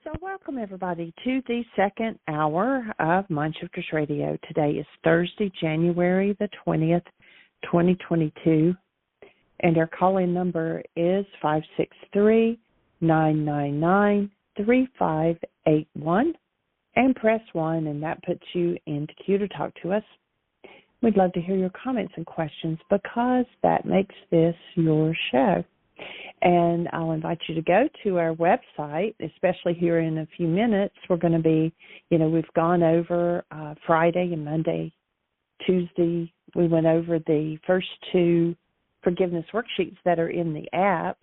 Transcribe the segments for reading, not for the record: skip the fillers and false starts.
So welcome, everybody, to the second hour of Mindshifters Radio. Today is Thursday, January the 20th, 2022, and our call-in number is 563-999-3581, and press 1, and that puts you into queue to talk to us. We'd love to hear your comments and questions because that makes this your show. And I'll invite you to go to our website, especially here in a few minutes. We're going to be, we've gone over Friday and Monday, Tuesday. We went over the first two forgiveness worksheets that are in the app.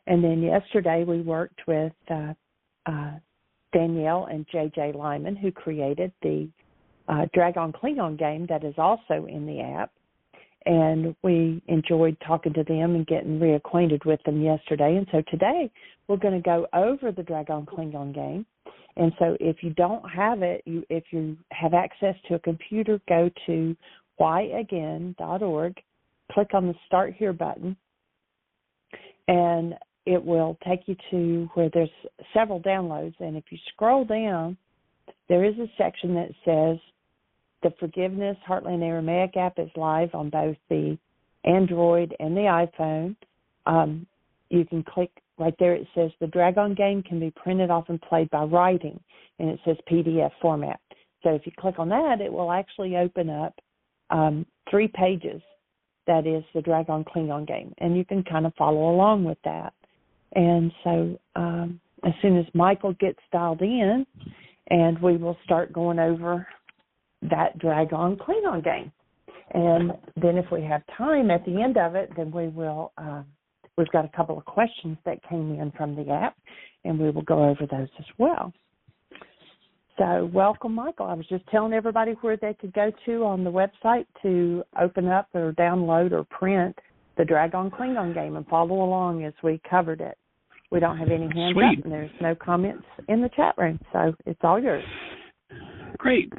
And then yesterday we worked with Danielle and J.J. Lyman, who created the Dragon Klingon game that is also in the app. And we enjoyed talking to them and getting reacquainted with them yesterday. And so today we're going to go over the Dragon Klingon game. And so if you don't have it, if you have access to a computer, go to whyagain.org, click on the Start Here button, and it will take you to where there's several downloads. And if you scroll down, there is a section that says, the Forgiveness Heartland Aramaic app is live on both the Android and the iPhone. You can click right there. It says the Dragon game can be printed off and played by writing, and it says PDF format. So if you click on that, it will actually open up 3 pages. That is the Dragon Klingon game, and you can kind of follow along with that. And so as soon as Michael gets dialed in, and we will start going over that Dragon Klingon game. And then if we have time at the end of it, then we will, we've got a couple of questions that came in from the app, and we will go over those as well. So welcome, Michael. I was just telling everybody where they could go to on the website to open up or download or print the Dragon Klingon game and follow along as we covered it. We don't have any hands up, and there's no comments in the chat room, so it's all yours. Great.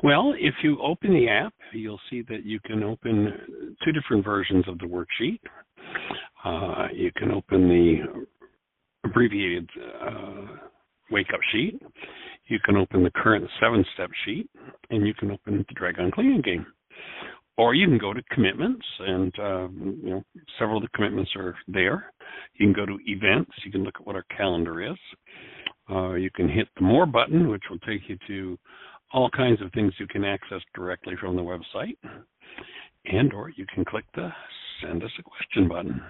Well, if you open the app, you'll see that you can open 2 different versions of the worksheet. You can open the abbreviated wake-up sheet. You can open the current 7-step sheet, and you can open the Dragon Klingon game. Or you can go to commitments, and several of the commitments are there. You can go to events. You can look at what our calendar is. You can hit the More button, which will take you to all kinds of things you can access directly from the website. Or you can click the Send Us a Question button.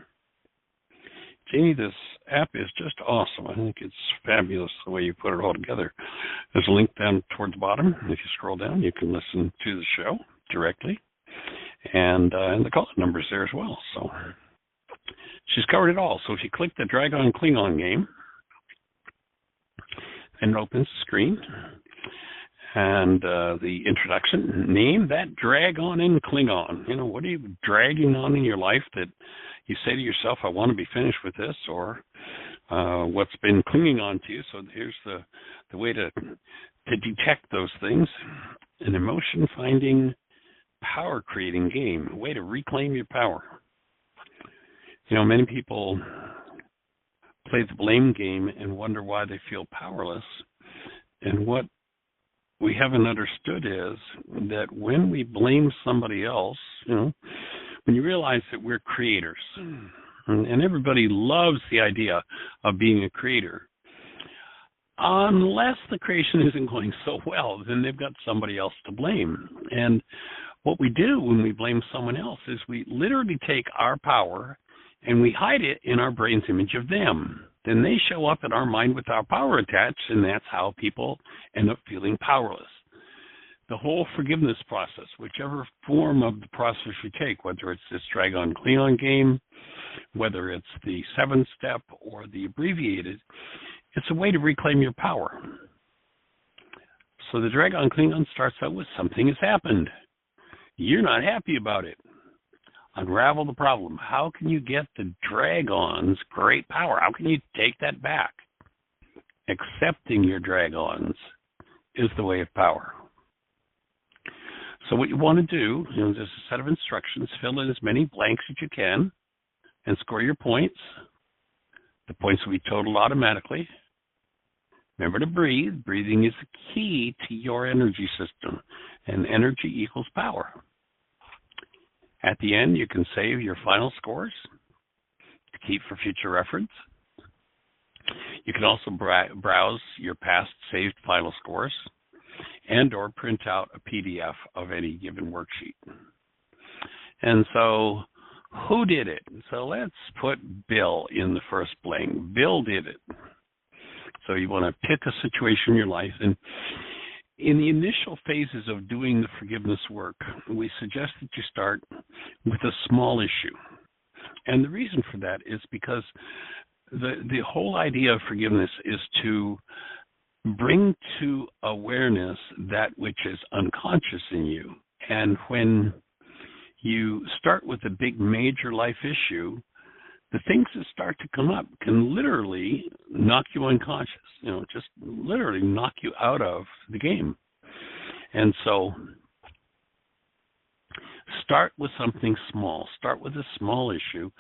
Janie, this app is just awesome. I think it's fabulous the way you put it all together. There's a link down towards the bottom. If you scroll down, you can listen to the show directly. And the call number's there as well. So she's covered it all. So if you click the Dragon Klingon game, and it opens the screen, and the introduction, name that drag on in Klingon. What are you dragging on in your life that you say to yourself, I want to be finished with this, or what's been clinging on to you? So here's the way to detect those things. An emotion-finding, power-creating game, a way to reclaim your power. Many people play the blame game and wonder why they feel powerless. And what we haven't understood is that when we blame somebody else, when you realize that we're creators, and everybody loves the idea of being a creator, unless the creation isn't going so well, then they've got somebody else to blame. And what we do when we blame someone else is we literally take our power and we hide it in our brain's image of them. Then they show up in our mind with our power attached, and that's how people end up feeling powerless. The whole forgiveness process, whichever form of the process we take, whether it's this Dragon Klingon game, whether it's the 7-step or the abbreviated, it's a way to reclaim your power. So the Dragon Klingon starts out with something has happened. You're not happy about it. Unravel the problem. How can you get the Dragon's great power? How can you take that back? Accepting your Dragons is the way of power. So what you want to do, there's a set of instructions. Fill in as many blanks as you can and score your points. The points will be totaled automatically. Remember to breathe. Breathing is the key to your energy system, and energy equals power. At the end, you can save your final scores to keep for future reference. You can also browse your past saved final scores and or print out a PDF of any given worksheet. And so, who did it? So let's put Bill in the first blank. Bill did it. So you want to pick a situation in your life, and in the initial phases of doing the forgiveness work, we suggest that you start with a small issue. And the reason for that is because the whole idea of forgiveness is to bring to awareness that which is unconscious in you. And when you start with a big major life issue, the things that start to come up can literally knock you unconscious, just literally knock you out of the game. And so start with something small. Start with a small issue.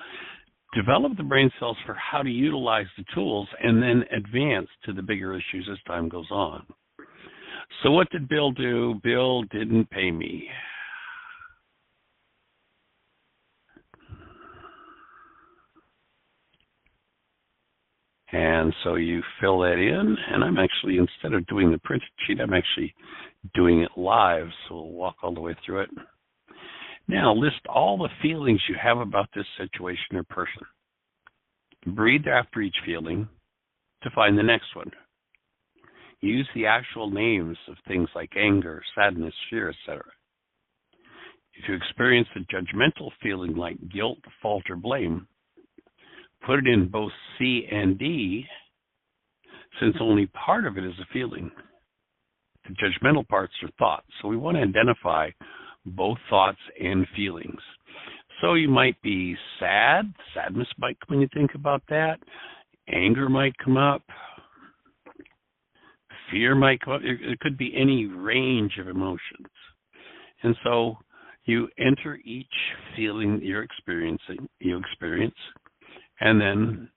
Develop the brain cells for how to utilize the tools, and then advance to the bigger issues as time goes on. So what did Bill do? Bill didn't pay me. And so you fill that in, and I'm actually, instead of doing the printed sheet, I'm actually doing it live, so we'll walk all the way through it. Now, list all the feelings you have about this situation or person. Breathe after each feeling to find the next one. Use the actual names of things like anger, sadness, fear, etc. If you experience a judgmental feeling like guilt, fault, or blame, put it in both C and D, since only part of it is a feeling. The judgmental parts are thoughts, so we want to identify both thoughts and feelings. So you might be sad. Sadness might come when you think about that. Anger might come up. Fear might come up. It could be any range of emotions. And so you enter each feeling you experience, and then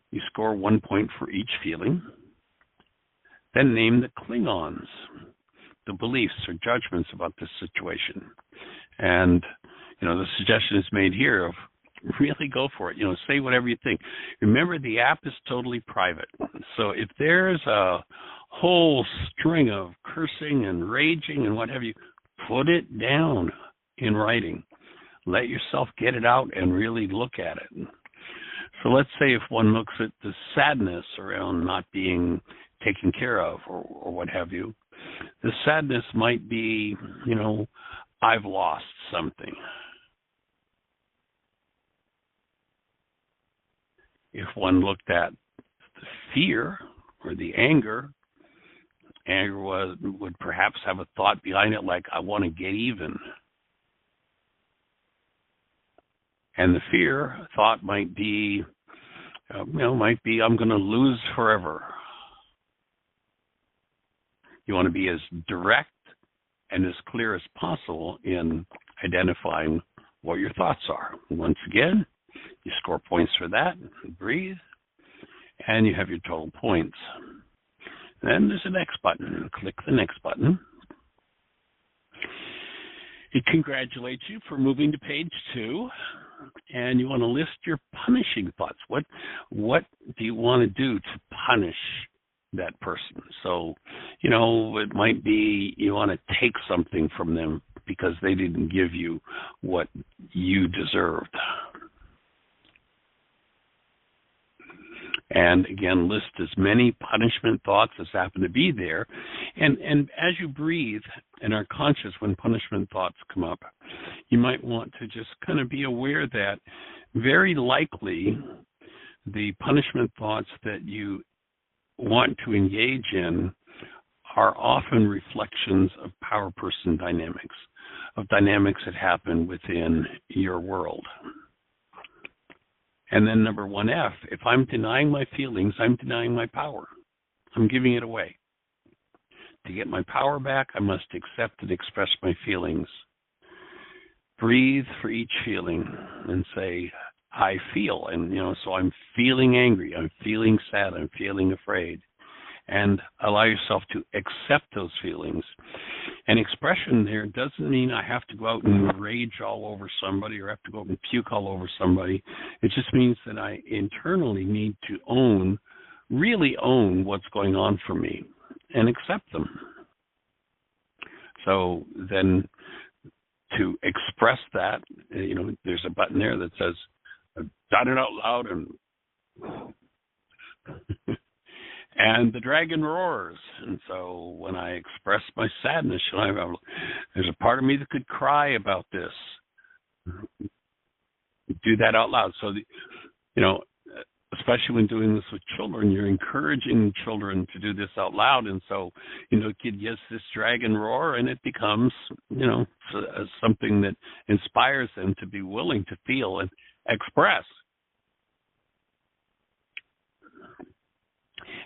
you score 1 point for each feeling. Then name the Klingons, the beliefs or judgments about this situation. And, the suggestion is made here of really go for it. Say whatever you think. Remember, the app is totally private. So if there's a whole string of cursing and raging and what have you, put it down in writing. Let yourself get it out and really look at it. So let's say if one looks at the sadness around not being taken care of or what have you, the sadness might be, I've lost something. If one looked at the fear or the anger would perhaps have a thought behind it like, I want to get even. And the fear thought might be, I'm going to lose forever. You want to be as direct and as clear as possible in identifying what your thoughts are. Once again, you score points for that, breathe, and you have your total points. Then there's a next button. Click the next button. It congratulates you for moving to page 2, and you want to list your punishing thoughts. What do you want to do to punish that person? So, it might be you want to take something from them because they didn't give you what you deserved. And again, list as many punishment thoughts as happen to be there. And as you breathe and are conscious when punishment thoughts come up, you might want to just kind of be aware that very likely the punishment thoughts that you want to engage in are often reflections of power person dynamics, of dynamics that happen within your world. And then number 1F, if I'm denying my feelings, I'm denying my power. I'm giving it away. To get my power back, I must accept and express my feelings. Breathe for each feeling and say, I feel. And, so I'm feeling angry. I'm feeling sad. I'm feeling afraid. and allow yourself to accept those feelings. And expression there doesn't mean I have to go out and rage all over somebody or have to go out and puke all over somebody. It just means that I internally need to really own what's going on for me and accept them. So then to express that, there's a button there that says, I've done it out loud, and the dragon roars. And so when I express my sadness, there's a part of me that could cry about this. Do that out loud. So, especially when doing this with children, you're encouraging children to do this out loud. And so, the kid gets this dragon roar, and it becomes, something that inspires them to be willing to feel and express.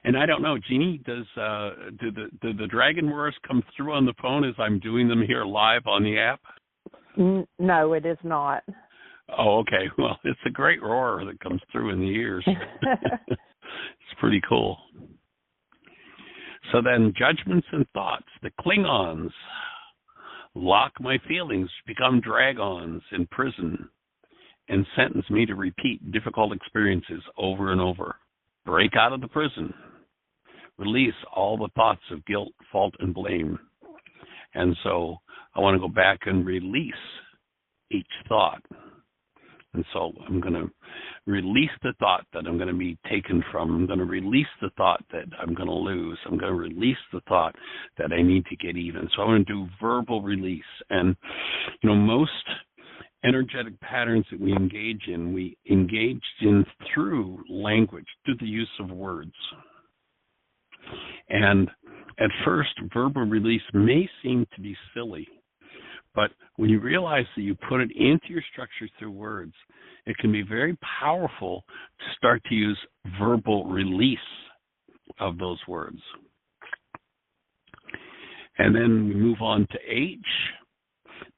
And I don't know, Jeannie, do the dragon roars come through on the phone as I'm doing them here live on the app? No, it is not. Oh, okay. Well, it's a great roar that comes through in the ears. It's pretty cool. So then judgments and thoughts, the Klingons lock my feelings, become dragons in prison, and sentence me to repeat difficult experiences over and over. Break out of the prison. Release all the thoughts of guilt, fault, and blame. And so I want to go back and release each thought. And so I'm going to release the thought that I'm going to be taken from. I'm going to release the thought that I'm going to lose. I'm going to release the thought that I need to get even. So I'm going to do verbal release. And, most energetic patterns that we engaged in through language, through the use of words. And at first, verbal release may seem to be silly. But when you realize that you put it into your structure through words, it can be very powerful to start to use verbal release of those words. And then we move on to H.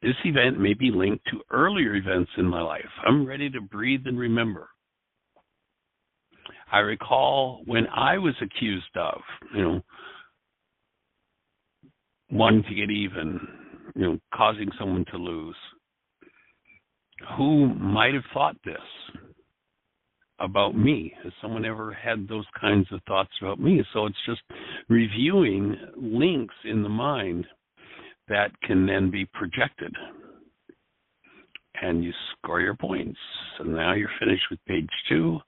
This event may be linked to earlier events in my life. I'm ready to breathe and remember. I recall when I was accused of, wanting to get even, causing someone to lose. Who might have thought this about me? Has someone ever had those kinds of thoughts about me? So it's just reviewing links in the mind that can then be projected. And you score your points. So now you're finished with page 2.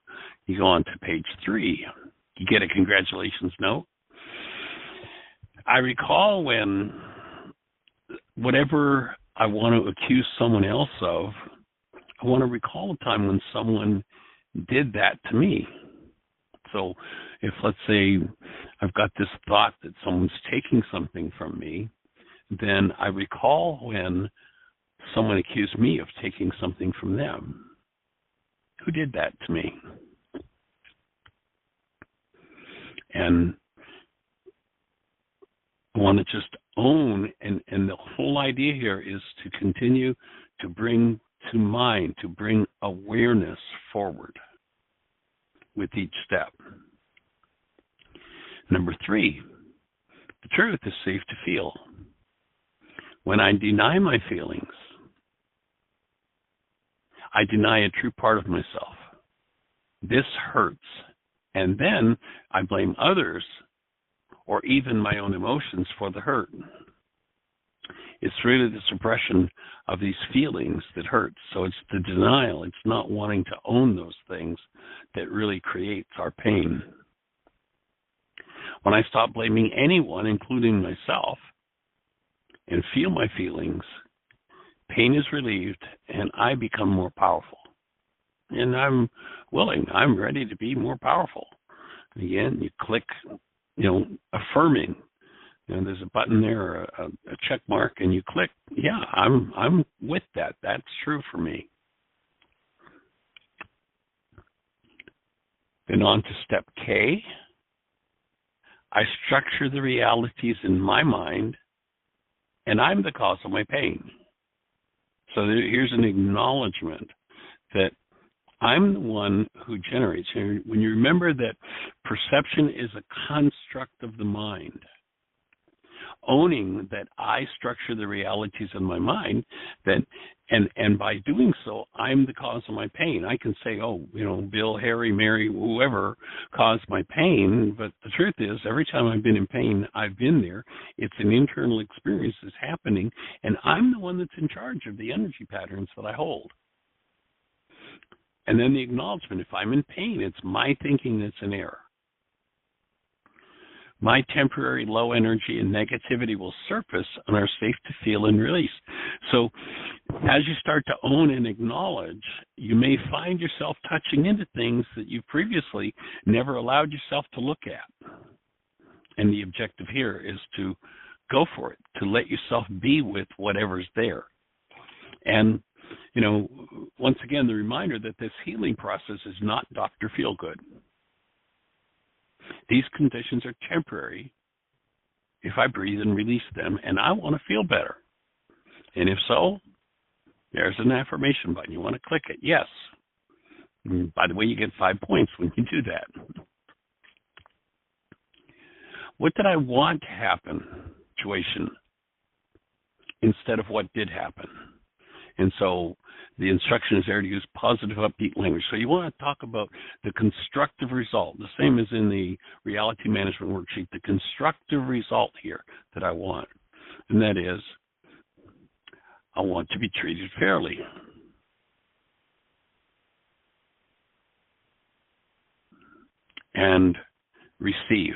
You go on to page 3. You get a congratulations note. I recall when whatever I want to accuse someone else of, I want to recall a time when someone did that to me. So if, let's say, I've got this thought that someone's taking something from me, then I recall when someone accused me of taking something from them. Who did that to me? And I want to just own, and the whole idea here is to continue to bring to mind, to bring awareness forward with each step. Number 3, the truth is safe to feel. When I deny my feelings, I deny a true part of myself. This hurts. And then I blame others or even my own emotions for the hurt. It's really the suppression of these feelings that hurts. So it's the denial. It's not wanting to own those things that really creates our pain. When I stop blaming anyone, including myself, and feel my feelings, pain is relieved and I become more powerful. And I'm ready to be more powerful. And again, you click, affirming. There's a button there, a check mark, and you click, yeah, I'm with that. That's true for me. Then on to step K. I structure the realities in my mind, and I'm the cause of my pain. So here's an acknowledgement that I'm the one who generates. When you remember that perception is a construct of the mind, owning that I structure the realities in my mind, that and by doing so, I'm the cause of my pain. I can say, oh, Bill, Harry, Mary, whoever caused my pain, but the truth is, every time I've been in pain, I've been there. It's an internal experience that's happening, and I'm the one that's in charge of the energy patterns that I hold. And then the acknowledgement, if I'm in pain, it's my thinking that's in error. My temporary low energy and negativity will surface and are safe to feel and release. So as you start to own and acknowledge, you may find yourself touching into things that you previously never allowed yourself to look at. And the objective here is to go for it, to let yourself be with whatever's there. And, once again, the reminder that this healing process is not Dr. Feelgood. These conditions are temporary if I breathe and release them, and I want to feel better. And if so, there's an affirmation button. You want to click it. Yes. And by the way, you get 5 points when you do that. What did I want to happen, situation, instead of what did happen? And so the instruction is there to use positive, upbeat language. So you want to talk about the constructive result, the same as in the reality management worksheet, the constructive result here that I want. And that is, I want to be treated fairly. And receive.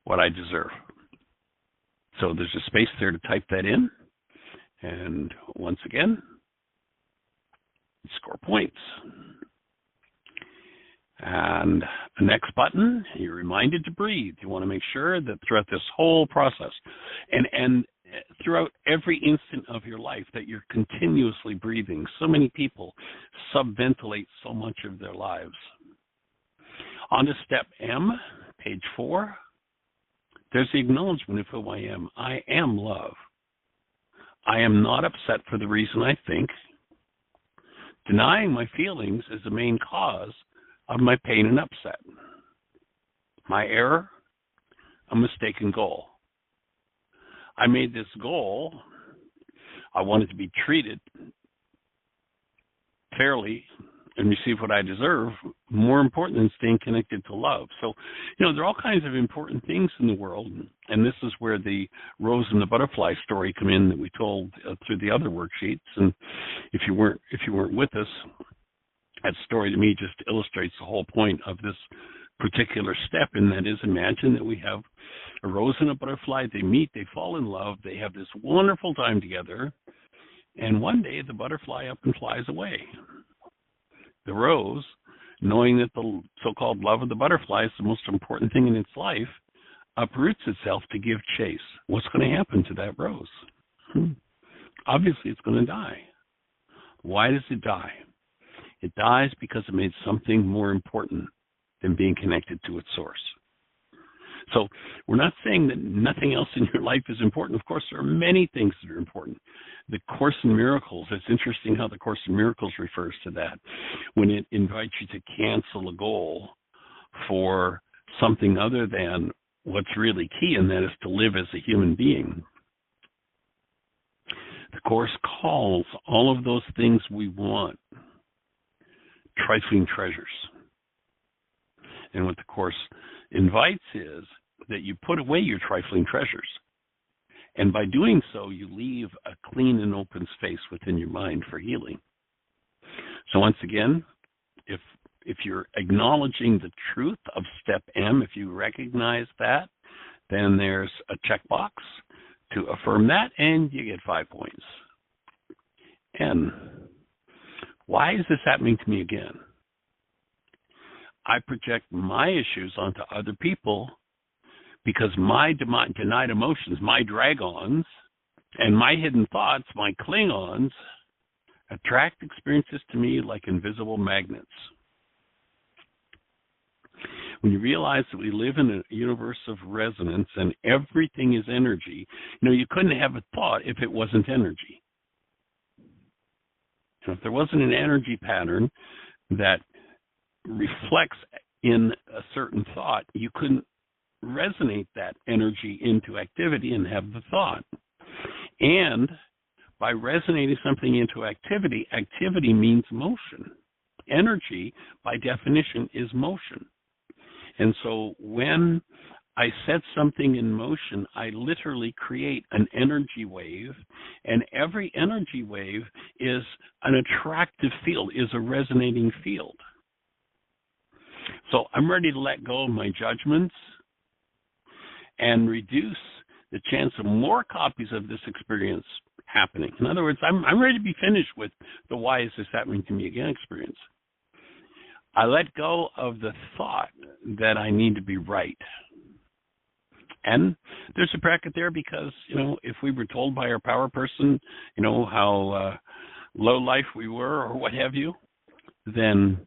What I deserve. So there's a space there to type that in. And once again, score points. And the next button, you're reminded to breathe. You want to make sure that throughout this whole process and throughout every instant of your life that you're continuously breathing. So many people subventilate so much of their lives. On to step M, page 4. There's the acknowledgement of who I am. I am love. I am not upset for the reason I think. Denying my feelings is the main cause of my pain and upset. My error, a mistaken goal. I made this goal. I wanted to be treated fairly and receive what I deserve, more important than staying connected to love. So, there are all kinds of important things in the world, and this is where the rose and the butterfly story come in that we told through the other worksheets. And if you weren't with us, that story to me just illustrates the whole point of this particular step, and that is, imagine that we have a rose and a butterfly. They meet, they fall in love, they have this wonderful time together, and one day the butterfly up and flies away. The rose, knowing that the so-called love of the butterfly is the most important thing in its life, uproots itself to give chase. What's going to happen to that rose? Obviously, it's going to die. Why does it die? It dies because it made something more important than being connected to its source. So we're not saying that nothing else in your life is important. Of course, there are many things that are important. The Course in Miracles, it's interesting how the Course in Miracles refers to that when it invites you to cancel a goal for something other than what's really key, and that is to live as a human being. The Course calls all of those things we want trifling treasures. And what the Course invites is that you put away your trifling treasures. And by doing so, you leave a clean and open space within your mind for healing. So once again, if you're acknowledging the truth of step M, if you recognize that, then there's a checkbox to affirm that, and you get 5 points. N, why is this happening to me again? I project my issues onto other people because my denied emotions, my drag-ons, and my hidden thoughts, my cling-ons, attract experiences to me like invisible magnets. when you realize that we live in a universe of resonance and everything is energy, you couldn't have a thought if it wasn't energy. If there wasn't an energy pattern that reflects in a certain thought, you couldn't resonate that energy into activity and have the thought. And by resonating something into activity, activity means motion. Energy, by definition, is motion. And so when I set something in motion, I literally create an energy wave, and every energy wave is an attractive field, is a resonating field. So I'm ready to let go of my judgments and reduce the chance of more copies of this experience happening. In other words, I'm ready to be finished with the why is this happening to me again experience. I let go of the thought that I need to be right. And there's a bracket there because, if we were told by our power person, how low life we were or what have you, then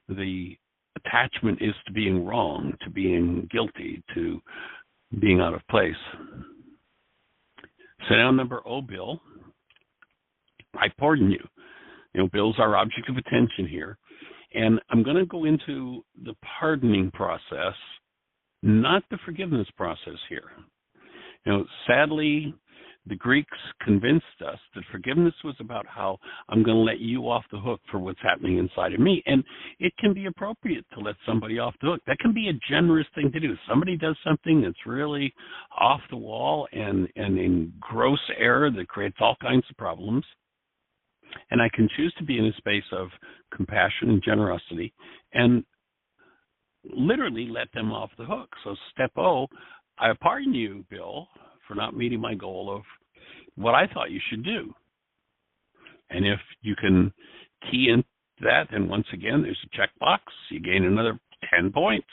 the attachment is to being wrong, to being guilty, to being out of place. So now number O, Bill, I pardon you. Bill's our object of attention here. And I'm going to go into the pardoning process, not the forgiveness process here. Sadly, the Greeks convinced us that forgiveness was about how I'm going to let you off the hook for what's happening inside of me. And it can be appropriate to let somebody off the hook. That can be a generous thing to do. Somebody does something that's really off the wall and in gross error that creates all kinds of problems. And I can choose to be in a space of compassion and generosity and literally let them off the hook. So step O, I pardon you, Bill, for not meeting my goal of what I thought you should do. And if you can key into that, then once again, there's a checkbox. You gain another 10 points.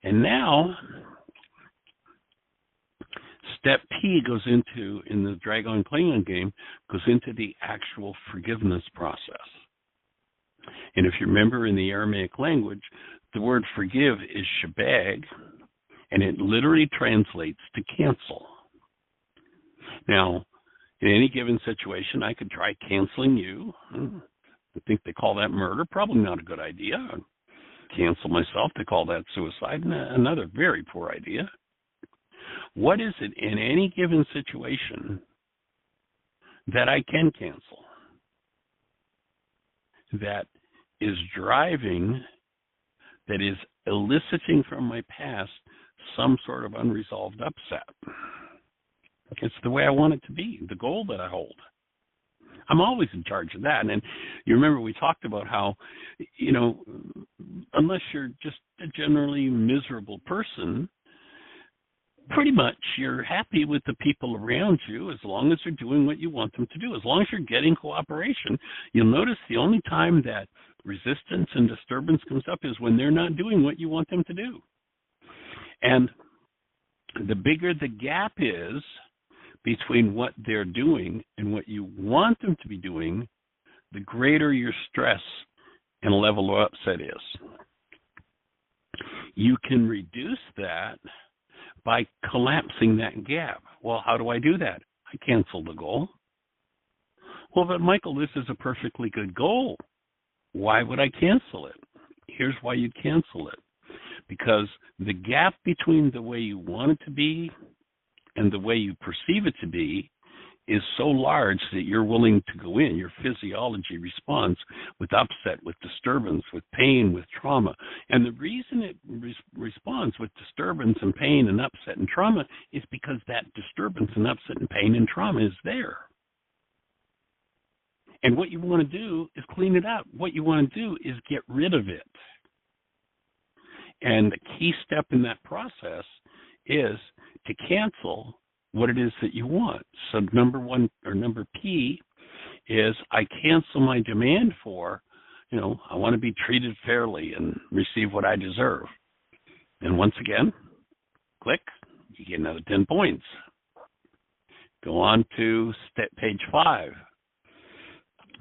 And now, step P goes into, in the Dragon Klingon game, goes into the actual forgiveness process. And if you remember in the Aramaic language, the word forgive is shabag, and it literally translates to cancel. Now, in any given situation, I could try canceling you. I think they call that murder. Probably not a good idea. Cancel myself, they call that suicide. Another very poor idea. What is it in any given situation that I can cancel that is driving, that is eliciting from my past some sort of unresolved upset? It's the way I want it to be, the goal that I hold. I'm always in charge of that. And you remember we talked about how, unless you're just a generally miserable person, pretty much you're happy with the people around you as long as they're doing what you want them to do. As long as you're getting cooperation, you'll notice the only time that resistance and disturbance comes up is when they're not doing what you want them to do. And the bigger the gap is between what they're doing and what you want them to be doing, the greater your stress and level of upset is. You can reduce that by collapsing that gap. Well, how do I do that? I cancel the goal. Well, but Michael, this is a perfectly good goal. Why would I cancel it? Here's why you'd cancel it. Because the gap between the way you want it to be and the way you perceive it to be is so large that you're willing to go in. Your physiology responds with upset, with disturbance, with pain, with trauma. And the reason it responds with disturbance and pain and upset and trauma is because that disturbance and upset and pain and trauma is there. And what you want to do is clean it up. What you want to do is get rid of it. And the key step in that process is to cancel what it is that you want. So number P is I cancel my demand for, I want to be treated fairly and receive what I deserve. And once again, click, you get another 10 points. Go on to page 5.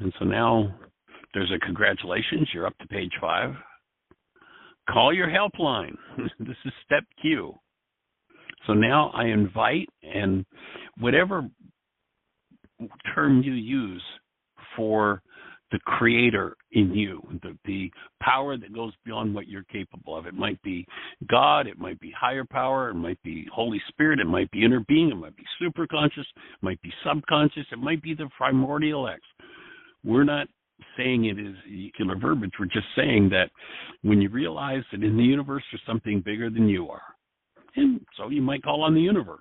And so now there's a congratulations, you're up to page 5. Call your helpline. This is step Q. So now I invite, and whatever term you use for the creator in you, the power that goes beyond what you're capable of. It might be God, it might be higher power, it might be Holy Spirit, it might be inner being, it might be superconscious, it might be subconscious, it might be the primordial X. We're not saying it is nuclear verbiage. We're just saying that when you realize that in the universe there's something bigger than you are, and so you might call on the universe.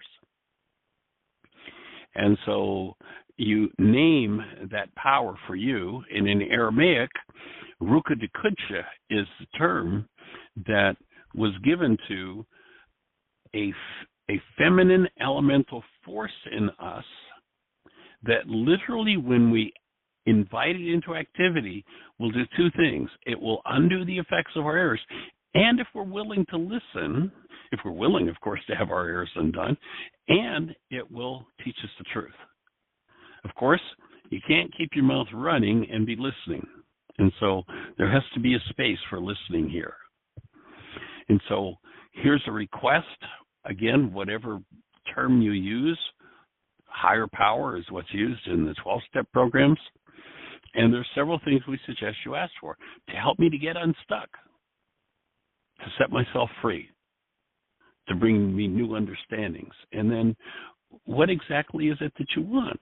And so you name that power for you, and in Aramaic, Ruka de Kudsha is the term that was given to a feminine elemental force in us that literally, when we invite it into activity, will do two things. It will undo the effects of our errors, and if we're willing to listen, if we're willing, of course, to have our errors undone, and it will teach us the truth. Of course, you can't keep your mouth running and be listening. And so there has to be a space for listening here. And so here's a request. Again, whatever term you use, higher power is what's used in the 12-step programs. And there's several things we suggest you ask for to help me to get unstuck, to set myself free, to bring me new understandings. And then what exactly is it that you want?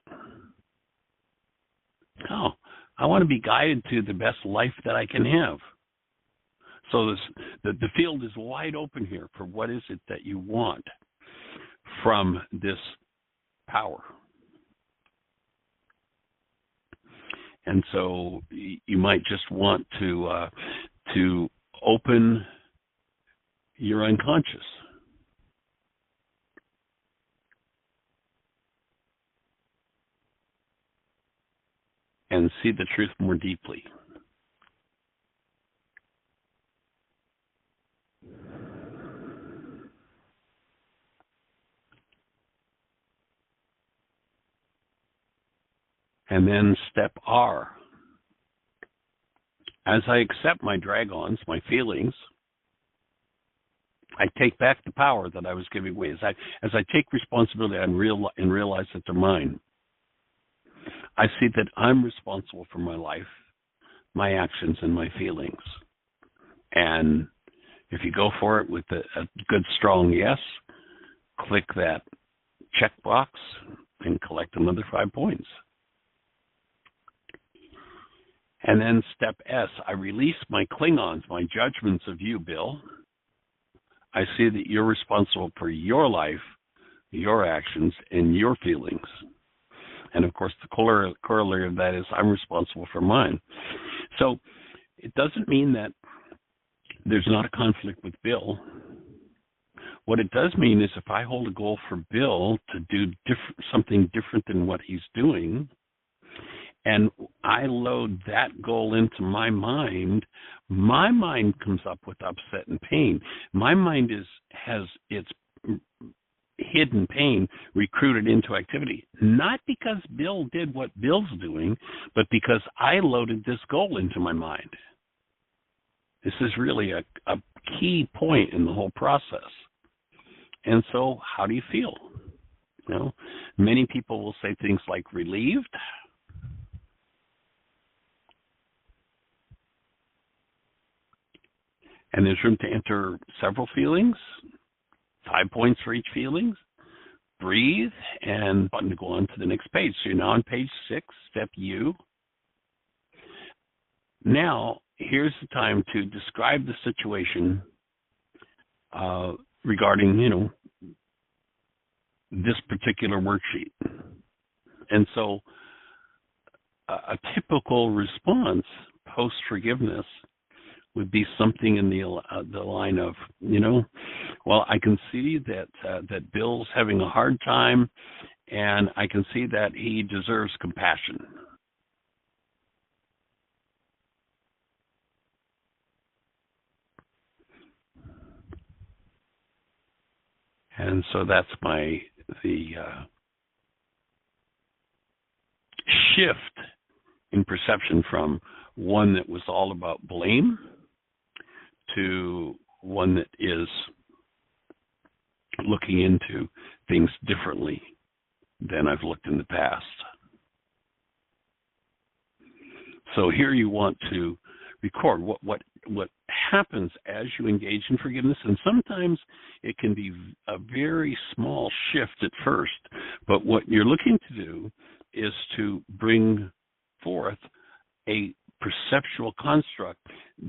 Oh, I want to be guided to the best life that I can have. So the field is wide open here for what is it that you want from this power. And so you might just want to open your unconscious. And see the truth more deeply. And then step R. As I accept my dragons, my feelings, I take back the power that I was giving away. As I take responsibility and realize that they're mine, I see that I'm responsible for my life, my actions, and my feelings. And if you go for it with a good, strong yes, click that checkbox and collect another 5 points. And then step S, I release my Klingons, my judgments of you, Bill. I see that you're responsible for your life, your actions, and your feelings. And, of course, the corollary of that is I'm responsible for mine. So it doesn't mean that there's not a conflict with Bill. What it does mean is if I hold a goal for Bill to do something different than what he's doing, and I load that goal into my mind comes up with upset and pain. My mind has its hidden pain recruited into activity, not because Bill did what Bill's doing, but because I loaded this goal into my mind. This is really a key point in the whole process. And so how do you feel? You know, many people will say things like relieved, and there's room to enter several feelings, 5 points for each feeling. Breathe, and button to go on to the next page. So you're now on page 6, step U. Now, here's the time to describe the situation regarding, this particular worksheet. And so a typical response post-forgiveness would be something in the line of, well, I can see that Bill's having a hard time, and I can see that he deserves compassion. And so that's the shift in perception from one that was all about blame to one that is looking into things differently than I've looked in the past. So here you want to record what happens as you engage in forgiveness, and sometimes it can be a very small shift at first, but what you're looking to do is to bring forth a perceptual construct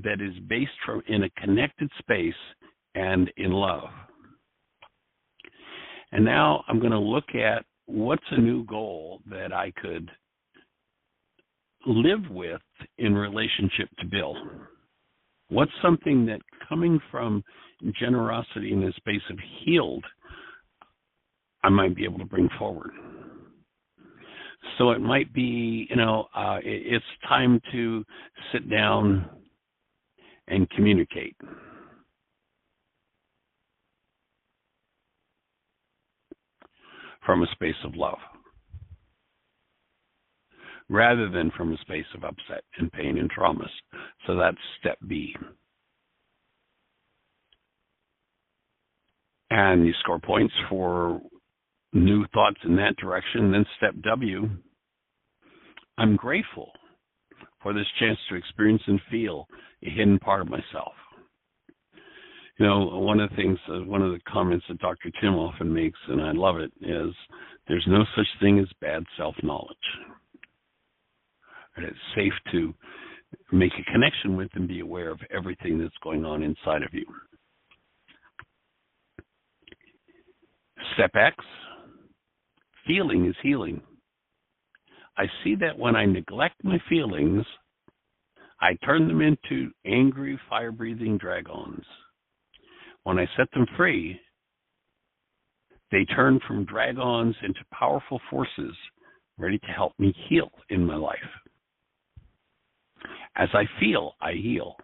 that is based in a connected space and in love. And now I'm going to look at what's a new goal that I could live with in relationship to Bill. What's something that, coming from generosity in a space of healed, I might be able to bring forward? So it might be, it's time to sit down and communicate. From a space of love, rather than from a space of upset and pain and traumas. So that's step B. And you score points for new thoughts in that direction. Then step W, I'm grateful for this chance to experience and feel a hidden part of myself. One of the things, one of the comments that Dr. Tim often makes, and I love it, is there's no such thing as bad self-knowledge. And it's safe to make a connection with and be aware of everything that's going on inside of you. Step X, feeling is healing. I see that when I neglect my feelings, I turn them into angry, fire-breathing dragons. When I set them free, they turn from dragons into powerful forces ready to help me heal in my life. As I feel, I heal.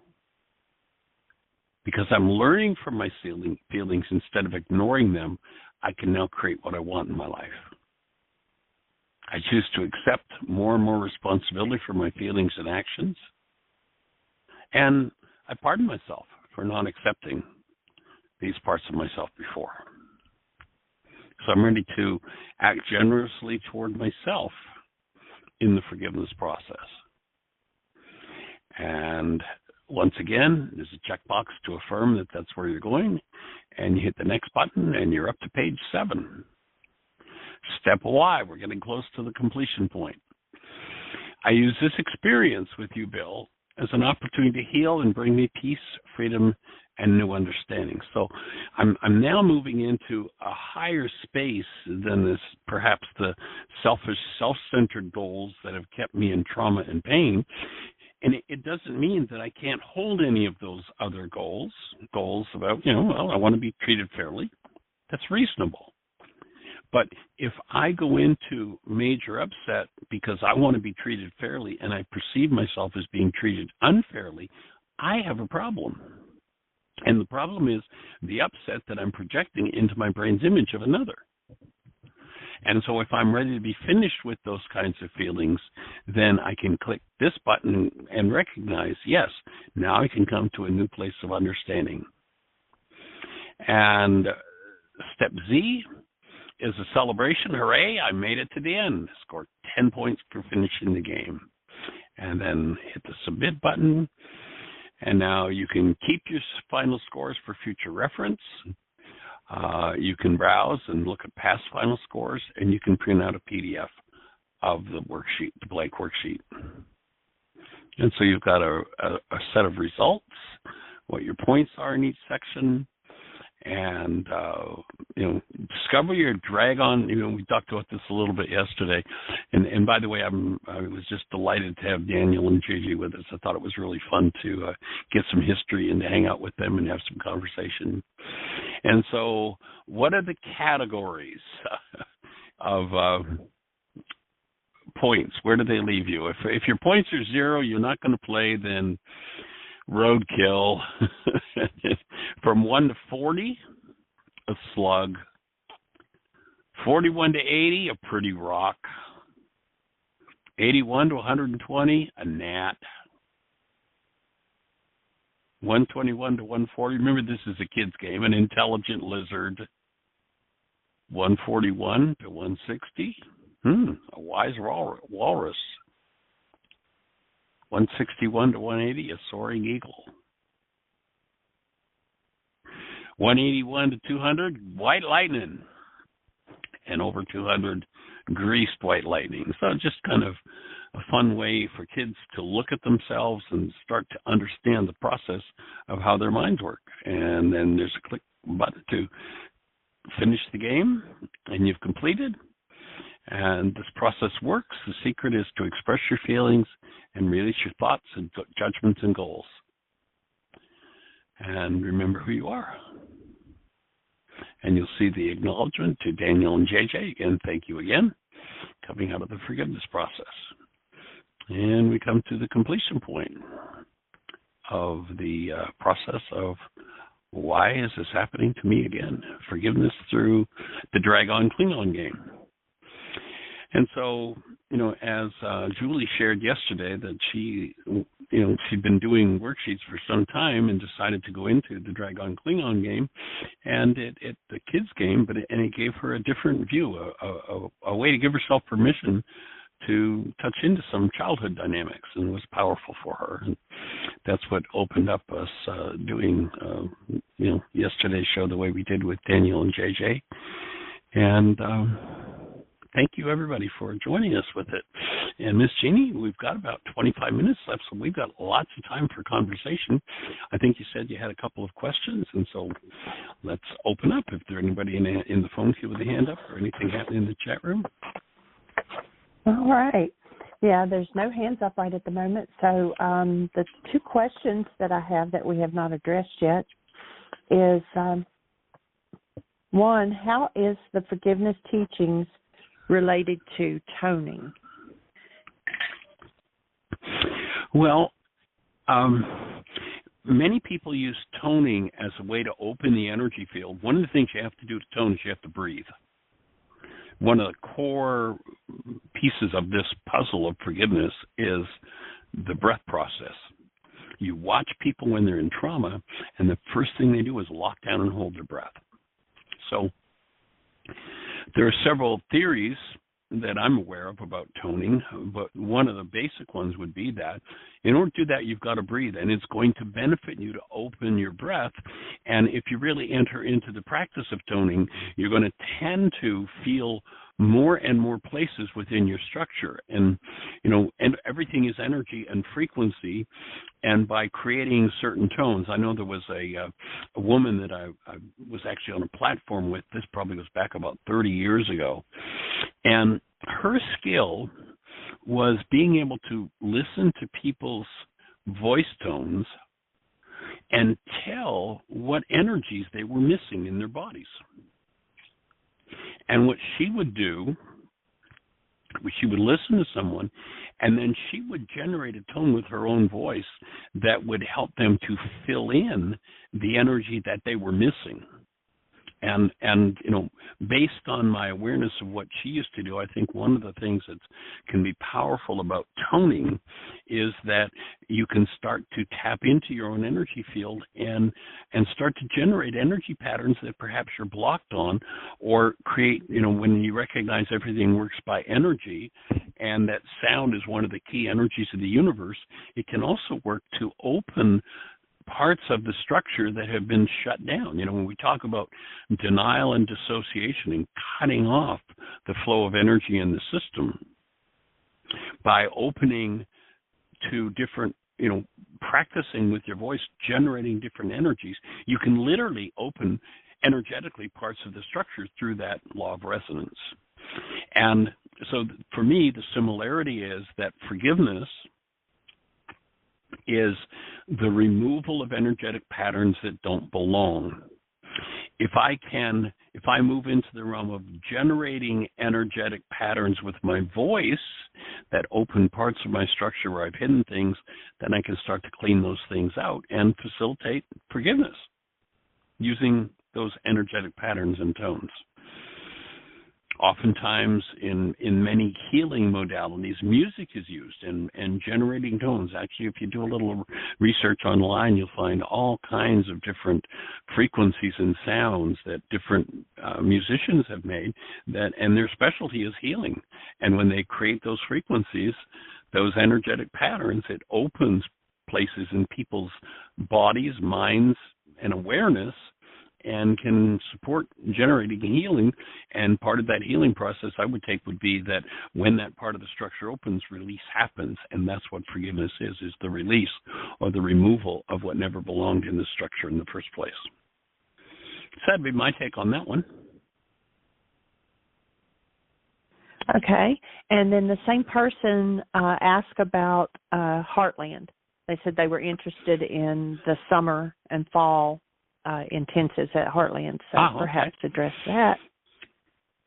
Because I'm learning from my feelings instead of ignoring them, I can now create what I want in my life. I choose to accept more and more responsibility for my feelings and actions. And I pardon myself for not accepting these parts of myself before. So I'm ready to act generously toward myself in the forgiveness process. And once again, there's a checkbox to affirm that that's where you're going, and you hit the next button, and you're up to page 7. Step Y, we're getting close to the completion point. I use this experience with you, Bill, as an opportunity to heal and bring me peace, freedom, and new understanding. So I'm now moving into a higher space than this, perhaps the selfish, self-centered goals that have kept me in trauma and pain. And it doesn't mean that I can't hold any of those other goals about, I want to be treated fairly. That's reasonable. But if I go into major upset because I want to be treated fairly and I perceive myself as being treated unfairly, I have a problem. And the problem is the upset that I'm projecting into my brain's image of another. And so if I'm ready to be finished with those kinds of feelings, then I can click this button and recognize, yes, now I can come to a new place of understanding. And step Z is a celebration. Hooray, I made it to the end. Scored 10 points for finishing the game. And then hit the submit button. And now you can keep your final scores for future reference. You can browse and look at past final scores, and you can print out a PDF of the worksheet, the blank worksheet. And so you've got a set of results, what your points are in each section, and discover your dragon. We talked about this a little bit yesterday, and by the way, I was just delighted to have Daniel and Gigi with us. I thought it was really fun to get some history and to hang out with them and have some conversation. And so, what are the categories of points? Where do they leave you? If your points are 0, you're not going to play, then roadkill. From 1 to 40, a slug. 41 to 80, a pretty rock. 81 to 120, a gnat. 121 to 140. Remember, this is a kid's game. An intelligent lizard. 141 to 160. A wise walrus. 161 to 180. A soaring eagle. 181 to 200. White lightning. And over 200. Greased white lightning. So just kind of a fun way for kids to look at themselves and start to understand the process of how their minds work. And then there's a click button to finish the game, and you've completed. And this process works. The secret is to express your feelings and release your thoughts and judgments and goals. And remember who you are. And you'll see the acknowledgement to Daniel and JJ. Again, thank you again. Coming out of the forgiveness process. And we come to the completion point of the process of why is this happening to me again? Forgiveness through the Drag-On-Klingon game. And so, as Julie shared yesterday that she'd been doing worksheets for some time and decided to go into the Drag-On-Klingon game and the kids game, and it gave her a different view, a way to give herself permission to touch into some childhood dynamics, and it was powerful for her. And that's what opened up us doing, yesterday's show the way we did with Daniel and JJ. And thank you, everybody, for joining us with it. And Miss Jeannie, we've got about 25 minutes left, so we've got lots of time for conversation. I think you said you had a couple of questions, and so let's open up. If there's anybody in the phone queue with a hand up or anything happening in the chat room. All right. Yeah, there's no hands up right at the moment. So the two questions that I have that we have not addressed yet is, one, how is the forgiveness teachings related to toning? Well, many people use toning as a way to open the energy field. One of the things you have to do to tone is you have to breathe. One of the core pieces of this puzzle of forgiveness is the breath process. You watch people when they're in trauma, and the first thing they do is lock down and hold their breath. So there are several theories that I'm aware of about toning, but one of the basic ones would be that in order to do that, you've got to breathe, and it's going to benefit you to open your breath. And if you really enter into the practice of toning, you're going to tend to feel more and more places within your structure. And, and everything is energy and frequency. And by creating certain tones, I know there was a woman that I was actually on a platform with, this probably was back about 30 years ago. And her skill was being able to listen to people's voice tones and tell what energies they were missing in their bodies. And what she would do, she would listen to someone, and then she would generate a tone with her own voice that would help them to fill in the energy that they were missing. And based on my awareness of what she used to do, I think one of the things that can be powerful about toning is that you can start to tap into your own energy field and start to generate energy patterns that perhaps you're blocked on, or create, when you recognize everything works by energy and that sound is one of the key energies of the universe, it can also work to open parts of the structure that have been shut down. When we talk about denial and dissociation and cutting off the flow of energy in the system, by opening to different, practicing with your voice, generating different energies, you can literally open energetically parts of the structure through that law of resonance. And so for me, the similarity is that forgiveness is the removal of energetic patterns that don't belong. If I move into the realm of generating energetic patterns with my voice that open parts of my structure where I've hidden things, then I can start to clean those things out and facilitate forgiveness using those energetic patterns and tones. Oftentimes, in many healing modalities, music is used and generating tones. Actually, if you do a little research online, you'll find all kinds of different frequencies and sounds that different musicians have made, and their specialty is healing. And when they create those frequencies, those energetic patterns, it opens places in people's bodies, minds, and awareness, and can support generating healing. And part of that healing process I would take would be that when that part of the structure opens, release happens. And that's what forgiveness is the release or the removal of what never belonged in the structure in the first place. So that'd be my take on that one. Okay. And then the same person asked about Heartland. They said they were interested in the summer and fall intensives at Heartland, so perhaps address that.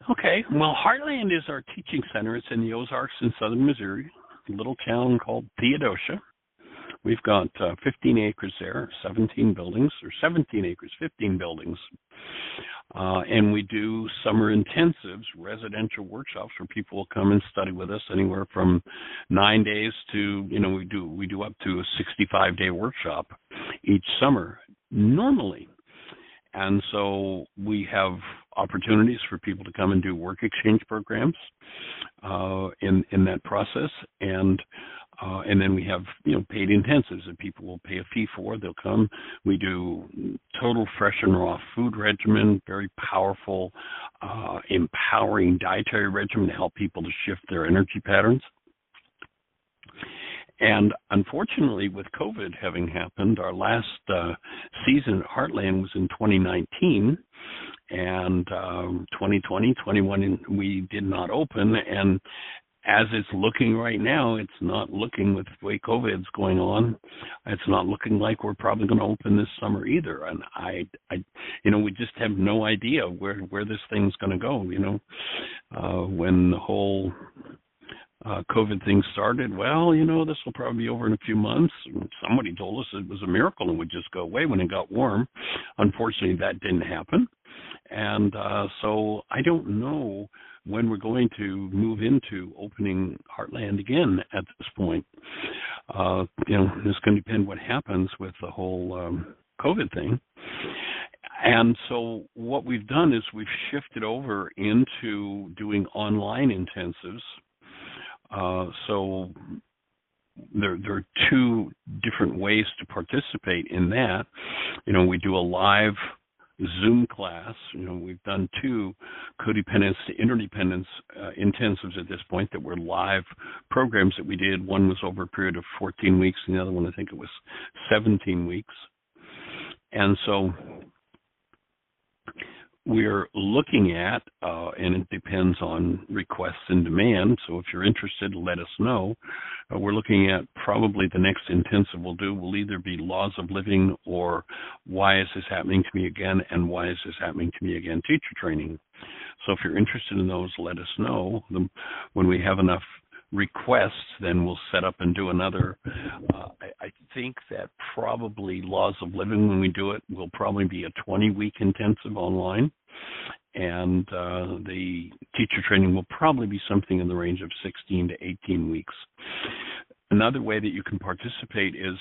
Okay. Well, Heartland is our teaching center. It's in the Ozarks in southern Missouri, a little town called Theodosia. We've got 15 acres there, 17 buildings, or 17 acres, 15 buildings. And we do summer intensives, residential workshops where people will come and study with us anywhere from 9 days to, we do up to a 65-day workshop each summer normally. And so we have opportunities for people to come and do work exchange programs in that process. And then we have, paid intensives that people will pay a fee for. They'll come. We do total fresh and raw food regimen, very powerful, empowering dietary regimen to help people to shift their energy patterns. And unfortunately, with COVID having happened, our last season at Heartland was in 2019, and 2020, 21, we did not open. And as it's looking right now, it's not looking, with the way COVID's going on, it's not looking like we're probably going to open this summer either. And we just have no idea where this thing's going to go. When the whole COVID thing started, this will probably be over in a few months. Somebody told us it was a miracle and would just go away when it got warm. Unfortunately, that didn't happen. And so I don't know when we're going to move into opening Heartland again at this point. This can depend what happens with the whole COVID thing. And so what we've done is we've shifted over into doing online intensives. So there are two different ways to participate in that. We do a live Zoom class. We've done 2 codependence to interdependence intensives at this point that were live programs that we did. One was over a period of 14 weeks, and the other one, I think it was 17 weeks. And so we're looking at, and it depends on requests and demand, so if you're interested, let us know. We're looking at probably the next intensive we'll do will either be Laws of Living or Why Is This Happening to Me Again, and Why Is This Happening to Me Again teacher training. So if you're interested in those, let us know. When we have enough requests, then we'll set up and do another. I think that probably Laws of Living, when we do it, will probably be a 20-week intensive online. And the teacher training will probably be something in the range of 16 to 18 weeks. Another way that you can participate is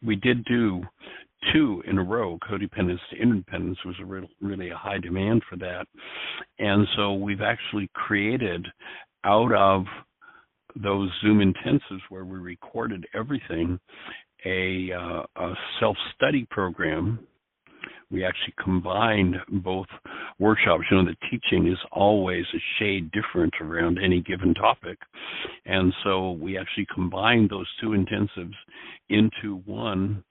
we did do 2 in a row. Codependence to interdependence was really a high demand for that. And so we've actually created out of those Zoom intensives where we recorded everything, a self-study program. We actually combined both workshops. The teaching is always a shade different around any given topic. And so we actually combined those 2 intensives into one,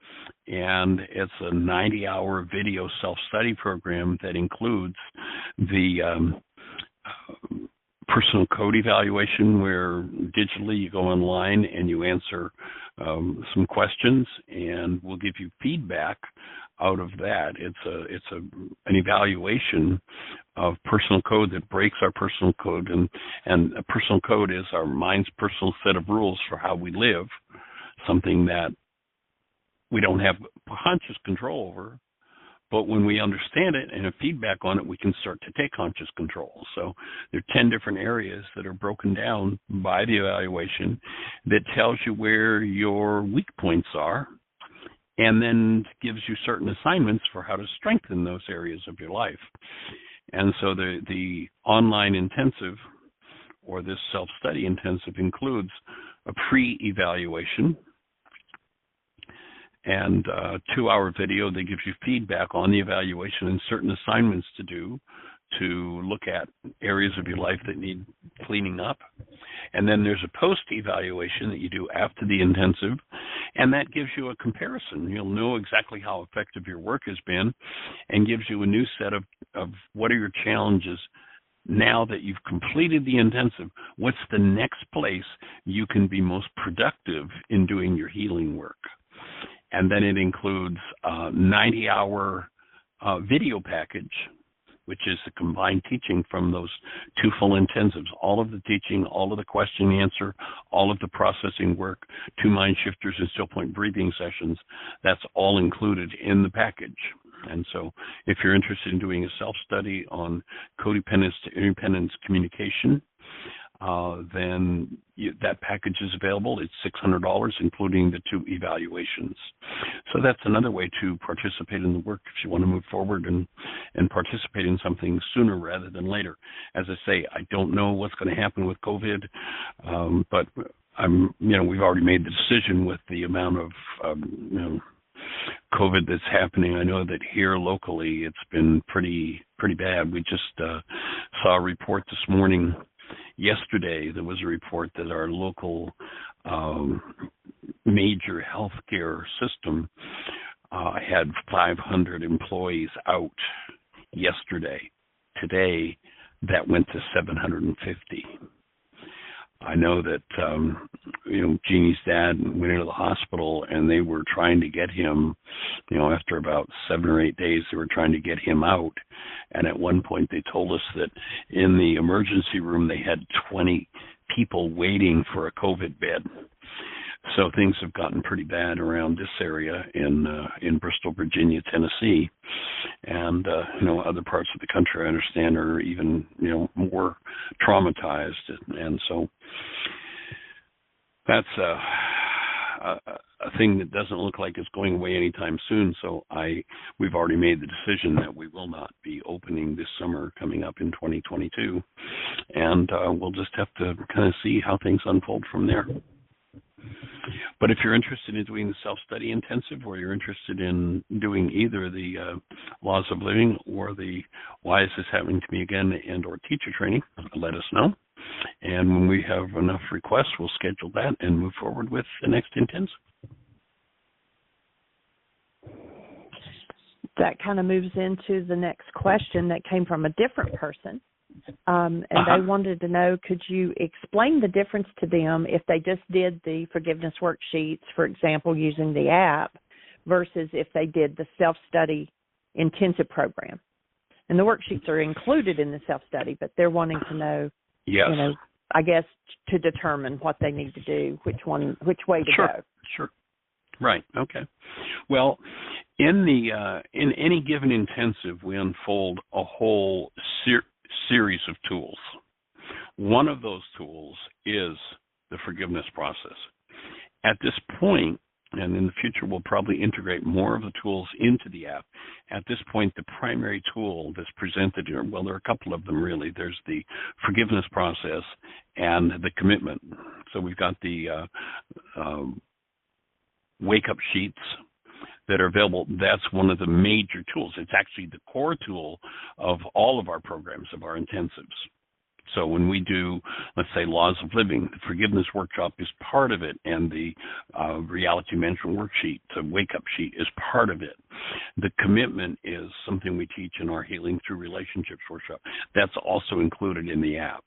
and it's a 90-hour video self-study program that includes the personal code evaluation, where digitally you go online and you answer some questions, and we'll give you feedback out of that. It's an evaluation of personal code that breaks our personal code, and a personal code is our mind's personal set of rules for how we live, something that we don't have conscious control over, But when we understand it and have feedback on it, we can start to take conscious control. So there are 10 different areas that are broken down by the evaluation that tells you where your weak points are, and then gives you certain assignments for how to strengthen those areas of your life. And so the online intensive, or this self-study intensive, includes a pre-evaluation and a 2-hour video that gives you feedback on the evaluation and certain assignments to do to look at areas of your life that need cleaning up. And then there's a post-evaluation that you do after the intensive, and that gives you a comparison. You'll know exactly how effective your work has been and gives you a new set of what are your challenges now that you've completed the intensive. What's the next place you can be most productive in doing your healing work? And then it includes a 90-hour video package, which is the combined teaching from those 2 full intensives. All of the teaching, all of the question and answer, all of the processing work, 2 mind shifters and still point breathing sessions, that's all included in the package. And so if you're interested in doing a self-study on codependence to independence communication, then that package is available. It's $600, including the 2 evaluations. So that's another way to participate in the work if you want to move forward and participate in something sooner rather than later. As I say, I don't know what's going to happen with COVID, but we've already made the decision with the amount of COVID that's happening. I know that here locally it's been pretty bad. We just saw a report this morning. Yesterday, there was a report that our local major healthcare system had 500 employees out yesterday. Today, that went to 750. I know that, Jeannie's dad went into the hospital, and they were trying to get him, after about 7 or 8 days, they were trying to get him out. And at one point, they told us that in the emergency room, they had 20 people waiting for a COVID bed. So things have gotten pretty bad around this area in Bristol, Virginia, Tennessee, and other parts of the country, I understand, are even more traumatized, and so that's a thing that doesn't look like it's going away anytime soon. So we've already made the decision that we will not be opening this summer coming up in 2022, and we'll just have to kind of see how things unfold from there. But if you're interested in doing the self-study intensive, or you're interested in doing either the Laws of Living or the Why Is This Happening to Me Again and or teacher training, let us know. And when we have enough requests, we'll schedule that and move forward with the next intensive. That kind of moves into the next question that came from a different person. And they wanted to know, could you explain the difference to them if they just did the forgiveness worksheets, for example, using the app, versus if they did the self-study intensive program? And the worksheets are included in the self-study, but they're wanting to know, I guess, to determine what they need to do, which way to go. Sure. Right. Okay. Well, in any given intensive, we unfold a whole series of tools. One of those tools is the forgiveness process. At this point, and in the future we'll probably integrate more of the tools into the app. At this point, the primary tool that's presented here, well, there are a couple of them really. There's the forgiveness process and the commitment. So we've got the wake-up sheets that are available. That's one of the major tools. It's actually the core tool of all of our programs, of our intensives. So when we do, let's say, Laws of Living, the forgiveness workshop is part of it, and the reality management worksheet, the wake-up sheet, is part of it. The commitment is something we teach in our Healing Through Relationships workshop. That's also included in the app.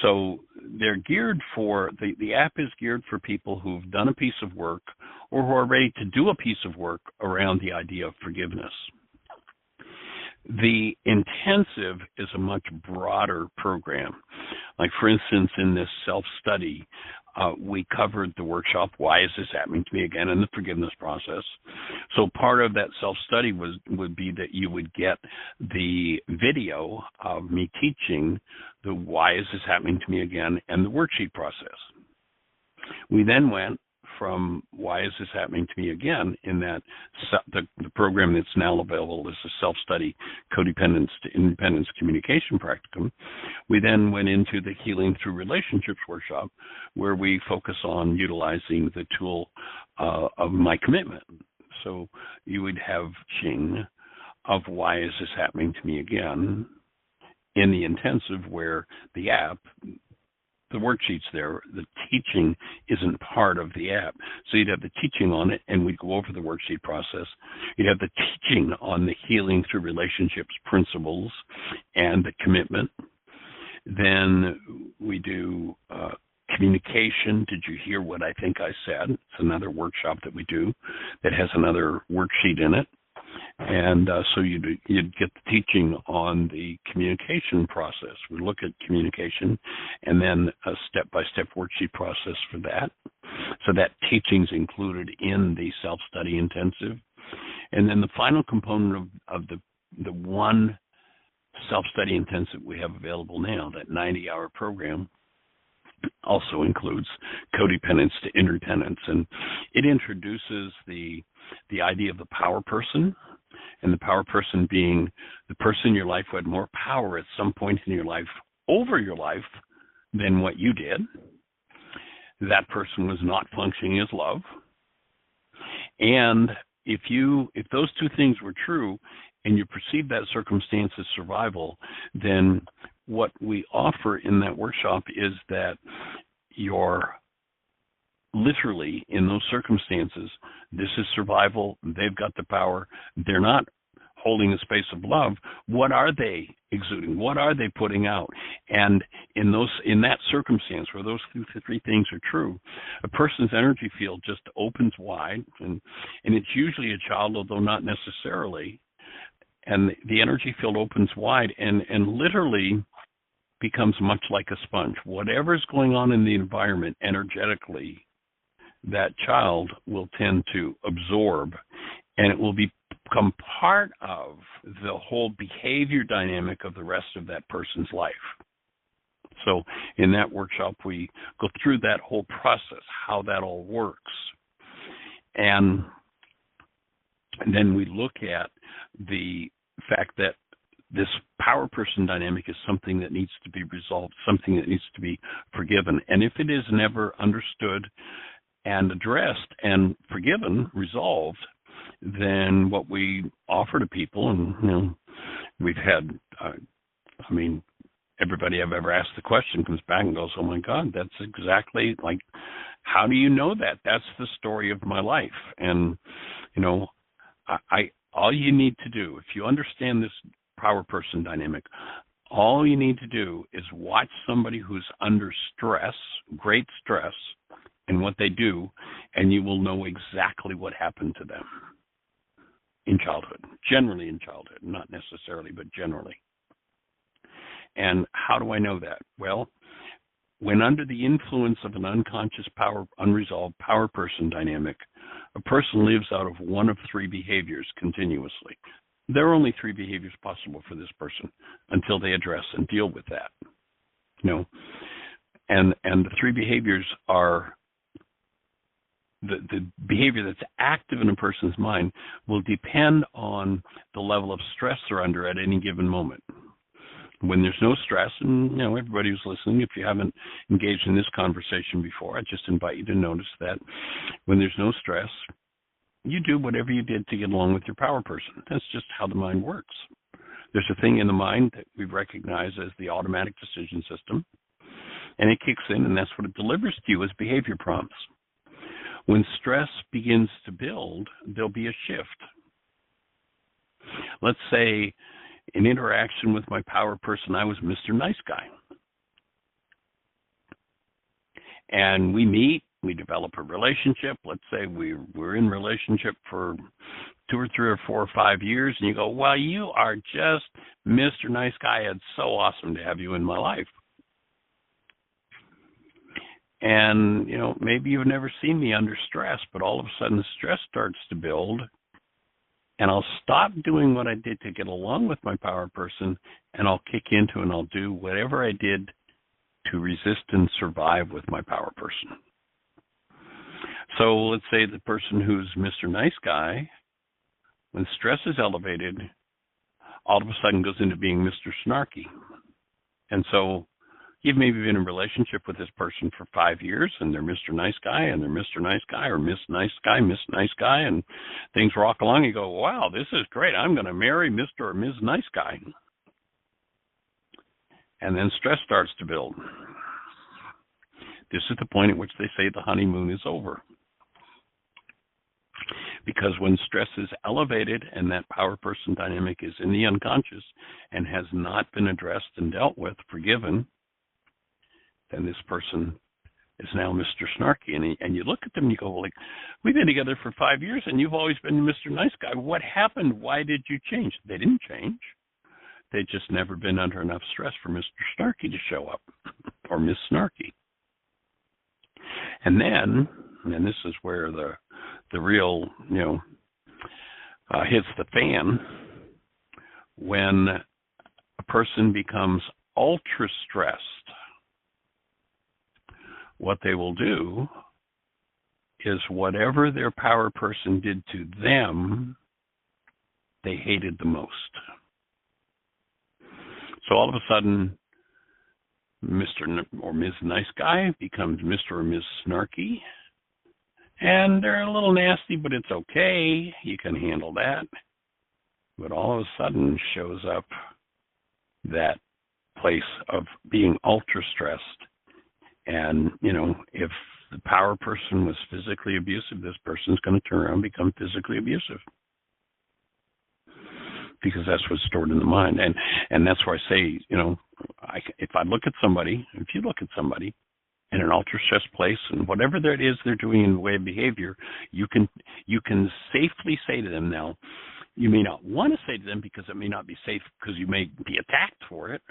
So they're geared for, the app is geared for people who've done a piece of work or who are ready to do a piece of work around the idea of forgiveness. The intensive is a much broader program. Like, for instance, in this self-study, we covered the workshop, Why Is This Happening to Me Again, and the forgiveness process. So part of that self-study would be that you would get the video of me teaching the Why Is This Happening to Me Again and the worksheet process. We then went from Why Is This Happening to Me Again in that the program that's now available is a self-study codependence to independence communication practicum. We then went into the Healing Through Relationships workshop, where we focus on utilizing the tool of my commitment. So you would have teaching of Why Is This Happening to Me Again in the intensive, where the app, the worksheets there, the teaching isn't part of the app. So you'd have the teaching on it, and we'd go over the worksheet process. You'd have the teaching on the Healing Through Relationships principles and the commitment. Then we do communication. Did you hear what I think I said? It's another workshop that we do that has another worksheet in it. And so you'd get the teaching on the communication process. We look at communication and then a step-by-step worksheet process for that. So that teaching's included in the self-study intensive. And then the final component of the one self-study intensive we have available now, that 90-hour program, also includes codependence to interdependence. And it introduces the idea of the power person, and the power person being the person in your life who had more power at some point in your life over your life than what you did. That person was not functioning as love. And if those two things were true and you perceive that circumstance as survival, then what we offer in that workshop is that you're literally, in those circumstances, this is survival. They've got the power. They're not holding the space of love. What are they exuding? What are they putting out? And in that circumstance where those three things are true, a person's energy field just opens wide, and it's usually a child, although not necessarily. And the energy field opens wide and literally becomes much like a sponge. Whatever's going on in the environment energetically, that child will tend to absorb, and it will become part of the whole behavior dynamic of the rest of that person's life. So in that workshop, we go through that whole process, how that all works. And then we look at the fact that this power person dynamic is something that needs to be resolved, something that needs to be forgiven. And if it is never understood and addressed and forgiven, resolved, then what we offer to people, and we've had, everybody I've ever asked the question comes back and goes, "Oh my God, that's exactly like, how do you know that? That's the story of my life." And all you need to do, if you understand this power person dynamic, all you need to do is watch somebody who's under stress, great stress, and what they do, and you will know exactly what happened to them in childhood, generally in childhood, not necessarily, but generally. And how do I know that? Well, when under the influence of an unconscious power, unresolved power person dynamic, a person lives out of one of three behaviors continuously. There are only three behaviors possible for this person until they address and deal with that. And the three behaviors are the behavior that's active in a person's mind will depend on the level of stress they're under at any given moment. When there's no stress, and everybody who's listening, if you haven't engaged in this conversation before, I just invite you to notice that when there's no stress, you do whatever you did to get along with your power person. That's just how the mind works. There's a thing in the mind that we recognize as the automatic decision system, and it kicks in, and that's what it delivers to you as behavior prompts. When stress begins to build, there'll be a shift. Let's say in interaction with my power person, I was Mr. Nice Guy. And we meet, we develop a relationship. Let's say we're in relationship for 2 or 3 or 4 or 5 years, and you go, "Well, you are just Mr. Nice Guy. It's so awesome to have you in my life." And, maybe you've never seen me under stress, but all of a sudden the stress starts to build, and I'll stop doing what I did to get along with my power person, and I'll kick into and I'll do whatever I did to resist and survive with my power person. So let's say the person who's Mr. Nice Guy, when stress is elevated, all of a sudden goes into being Mr. Snarky. And so you've maybe been in a relationship with this person for 5 years, and they're Mr. Nice Guy, and they're Mr. Nice Guy, or Miss Nice Guy, Miss Nice Guy, and things rock along. You go, wow, this is great. I'm going to marry Mr. or Ms. Nice Guy. And then stress starts to build. This is the point at which they say the honeymoon is over. Because when stress is elevated and that power person dynamic is in the unconscious and has not been addressed and dealt with, forgiven, then this person is now Mr. Snarky. And you look at them and you go, like, we've been together for 5 years and you've always been Mr. Nice Guy. What happened? Why did you change? They didn't change. They'd just never been under enough stress for Mr. Snarky to show up, or Miss Snarky. And then, and this is where the real, hits the fan, when a person becomes ultra stressed, what they will do is whatever their power person did to them, they hated the most. So all of a sudden, Mr. or Ms. Nice Guy becomes Mr. or Ms. Snarky. And they're a little nasty, but it's okay. You can handle that. But all of a sudden shows up that place of being ultra stressed. And, if the power person was physically abusive, this person's going to turn around and become physically abusive. Because that's what's stored in the mind. And that's where I say, if you look at somebody in an ultra-stress place, and whatever that is they're doing in the way of behavior, you can safely say to them now, you may not want to say to them because it may not be safe because you may be attacked for it,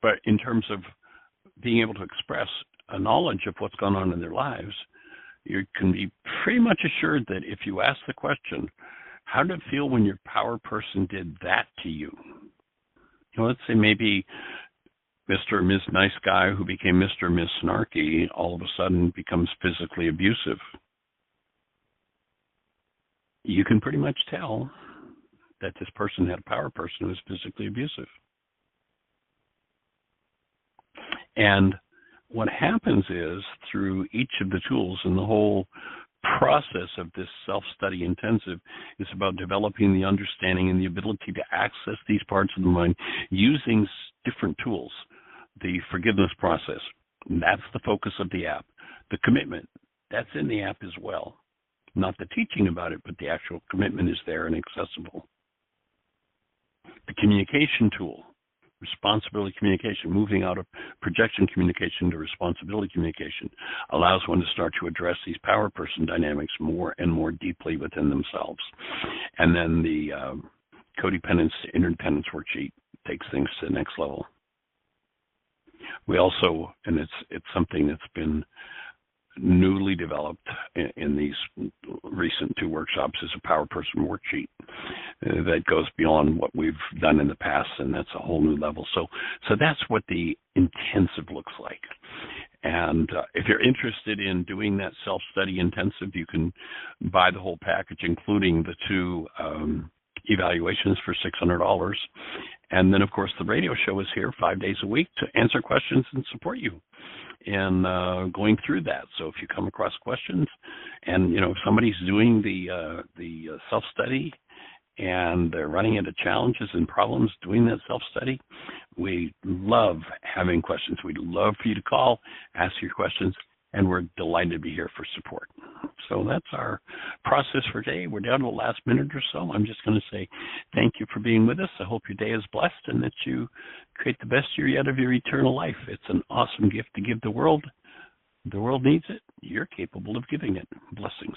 but in terms of being able to express a knowledge of what's going on in their lives, you can be pretty much assured that if you ask the question, how did it feel when your power person did that to you? Let's say maybe Mr. or Ms. Nice Guy who became Mr. or Ms. Snarky all of a sudden becomes physically abusive. You can pretty much tell that this person had a power person who was physically abusive. And what happens is, through each of the tools and the whole process of this self-study intensive is about developing the understanding and the ability to access these parts of the mind using different tools. The forgiveness process, that's the focus of the app. The commitment, that's in the app as well. Not the teaching about it, but the actual commitment is there and accessible. The communication tool, responsibility communication, moving out of projection communication to responsibility communication, allows one to start to address these power person dynamics more and more deeply within themselves. And then the codependence to interdependence worksheet takes things to the next level. We also, and it's something that's been newly developed in these recent 2 workshops, is a power person worksheet that goes beyond what we've done in the past, and that's a whole new level. So that's what the intensive looks like. And if you're interested in doing that self-study intensive, you can buy the whole package, including the 2 evaluations for $600. And then, of course, the radio show is here 5 days a week to answer questions and support you in going through that. So if you come across questions, and if somebody's doing the self-study and they're running into challenges and problems doing that self-study, we love having questions. We'd love for you to call, ask your questions, and we're delighted to be here for support. So that's our process for today. We're down to the last minute or so. I'm just going to say thank you for being with us. I hope your day is blessed and that you create the best year yet of your eternal life. It's an awesome gift to give the world. The world needs it. You're capable of giving it. Blessings.